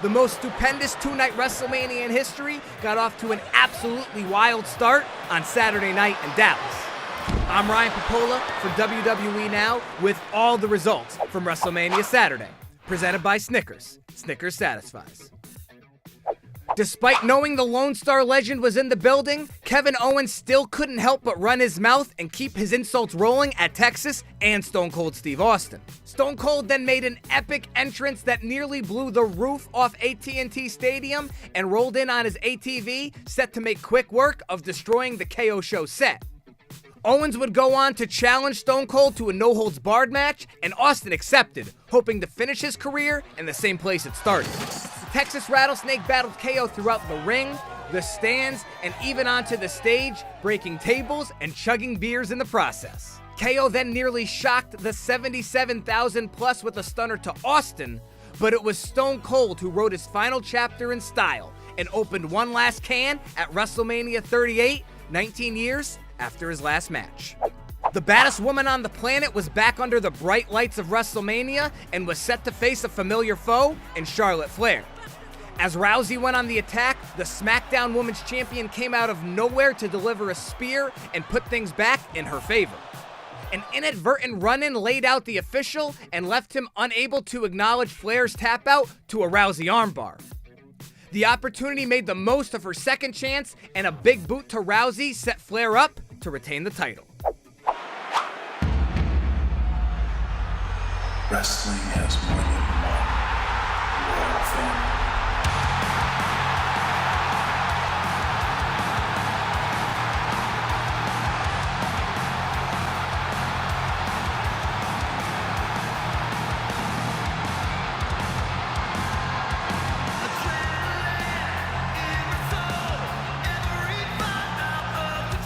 The most stupendous two-night WrestleMania in history got off to an absolutely wild start on Saturday night in Dallas. I'm Ryan Popola for WWE Now with all the results from WrestleMania Saturday, presented by Snickers. Snickers satisfies. Despite knowing the Lone Star Legend was in the building, Kevin Owens still couldn't help but run his mouth and keep his insults rolling at Texas and Stone Cold Steve Austin. Stone Cold then made an epic entrance that nearly blew the roof off AT&T Stadium and rolled in on his ATV, set to make quick work of destroying the KO Show set. Owens would go on to challenge Stone Cold to a no-holds-barred match, and Austin accepted, hoping to finish his career in the same place it started. Texas Rattlesnake battled KO throughout the ring, the stands, and even onto the stage, breaking tables and chugging beers in the process. KO then nearly shocked the 77,000 plus with a stunner to Austin, but it was Stone Cold who wrote his final chapter in style and opened one last can at WrestleMania 38, 19 years after his last match. The baddest woman on the planet was back under the bright lights of WrestleMania and was set to face a familiar foe in Charlotte Flair. As Rousey went on the attack, the SmackDown Women's Champion came out of nowhere to deliver a spear and put things back in her favor. An inadvertent run-in laid out the official and left him unable to acknowledge Flair's tap-out to a Rousey armbar. The opportunity made the most of her second chance, and a big boot to Rousey set Flair up to retain the title. Wrestling has more than one royal family.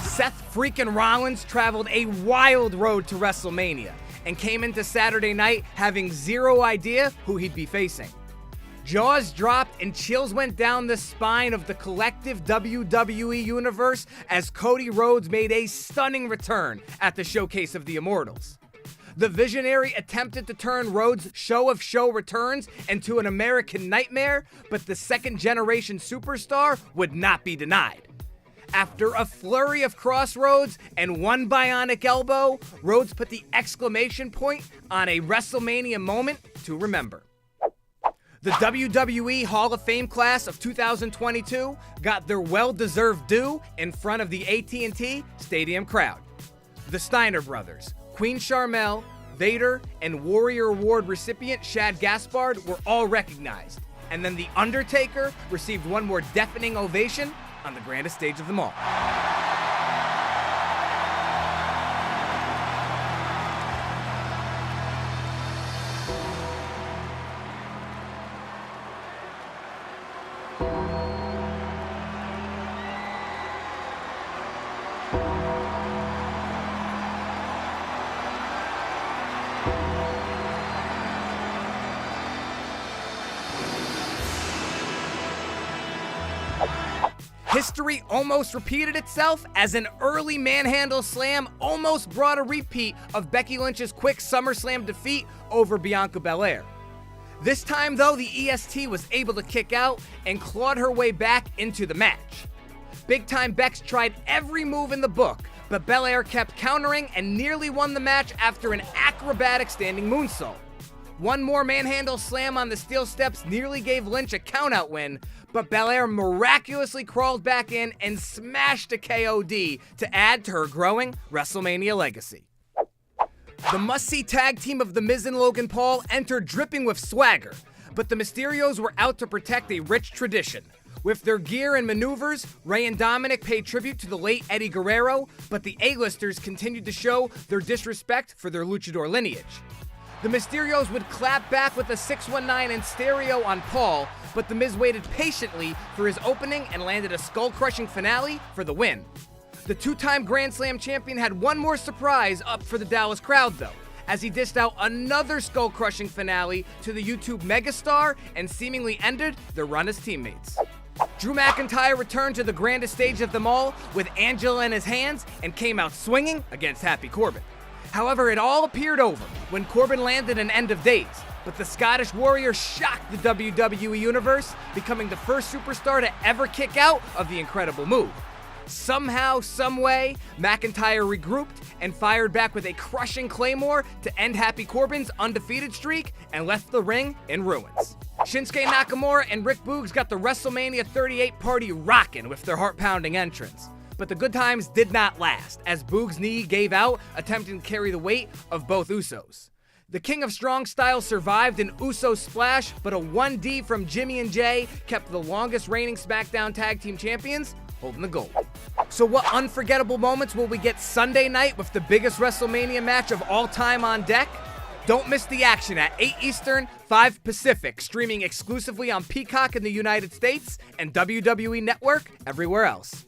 Seth freaking Rollins traveled a wild road to WrestleMania and came into Saturday night having zero idea who he'd be facing. Jaws dropped and chills went down the spine of the collective WWE universe as Cody Rhodes made a stunning return at the Showcase of the Immortals. The Visionary attempted to turn Rhodes' show of show returns into an American nightmare, but the second-generation superstar would not be denied. After a flurry of crossroads and one bionic elbow, Rhodes put the exclamation point on a WrestleMania moment to remember. The WWE Hall of Fame class of 2022 got their well-deserved due in front of the AT&T Stadium crowd. The Steiner brothers, Queen Sharmell, Vader, and Warrior Award recipient Shad Gaspard were all recognized, and then The Undertaker received one more deafening ovation on the grandest stage of them all. History almost repeated itself as an early manhandle slam almost brought a repeat of Becky Lynch's quick SummerSlam defeat over Bianca Belair. This time, though, the EST was able to kick out and clawed her way back into the match. Big Time Bex tried every move in the book, but Belair kept countering and nearly won the match after an acrobatic standing moonsault. One more manhandle slam on the steel steps nearly gave Lynch a countout win, but Belair miraculously crawled back in and smashed a KOD to add to her growing WrestleMania legacy. The must-see tag team of The Miz and Logan Paul entered dripping with swagger, but the Mysterios were out to protect a rich tradition. With their gear and maneuvers, Rey and Dominic paid tribute to the late Eddie Guerrero, but the A-listers continued to show their disrespect for their luchador lineage. The Mysterios would clap back with a 619 in stereo on Paul, but The Miz waited patiently for his opening and landed a skull-crushing finale for the win. The two-time Grand Slam champion had one more surprise up for the Dallas crowd, though, as he dished out another skull-crushing finale to the YouTube megastar and seemingly ended their run as teammates. Drew McIntyre returned to the grandest stage of them all with Angela in his hands and came out swinging against Happy Corbin. However, it all appeared over when Corbin landed an End of Days, But the Scottish Warrior shocked the WWE Universe, becoming the first superstar to ever kick out of the Incredible Move. Somehow, someway, McIntyre regrouped and fired back with a crushing Claymore to end Happy Corbin's undefeated streak and left the ring in ruins. Shinsuke Nakamura and Rick Boogs got the WrestleMania 38 party rocking with their heart-pounding entrance. But the good times did not last, as Boogs' knee gave out, attempting to carry the weight of both Usos. The King of Strong Style survived an Uso splash, but a 1D from Jimmy and Jay kept the longest reigning SmackDown Tag Team Champions holding the gold. So what unforgettable moments will we get Sunday night with the biggest WrestleMania match of all time on deck? Don't miss the action at 8 Eastern, 5 Pacific, streaming exclusively on Peacock in the United States and WWE Network everywhere else.